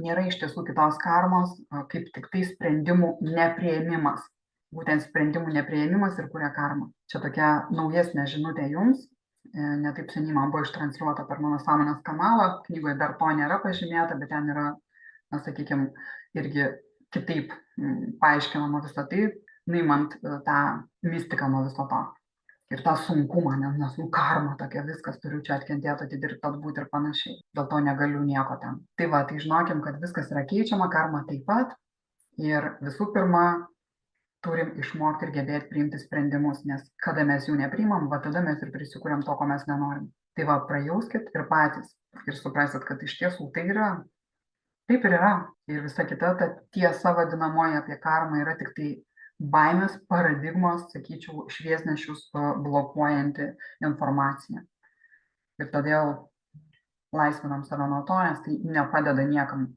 nėra iš tiesų kitos karmos, kaip tik tai sprendimų nepriėmimas. Būtent sprendimų nepriėmimas ir kuria karmą. Čia tokia naujesnė žinutė jums. Ne taip seniai man buvo ištransliuota per mano sąmonės kanalą. Knygoje dar to nėra pažymėta, bet ten yra, na, sakykime, irgi kitaip paaiškinama visą tai, nuimant tą mistiką nuo viso to. Ir tą sunkumą, nes karma tokia, viskas turiu čia atkentėti, atidirbti, atbūti ir panašiai. Dėl to negaliu nieko ten. Tai va, tai žinokim, kad viskas yra keičiama, karma taip pat. Ir visų pirma, turim išmokti ir gebėti priimti sprendimus, nes kada mes jų nepriimam, va tada mes ir prisikūrėm to, ko mes nenorim. Tai va, prajauskit ir patys. Ir suprasit, kad iš tiesų tai yra. Taip ir yra. Ir visa kita ta tiesa vadinamoji apie karmą yra tik tai baimės paradigmos, sakyčiau, šviesnešius blokuojanti informacija. Ir todėl laisvinam save nuo to, nes tai nepadeda niekam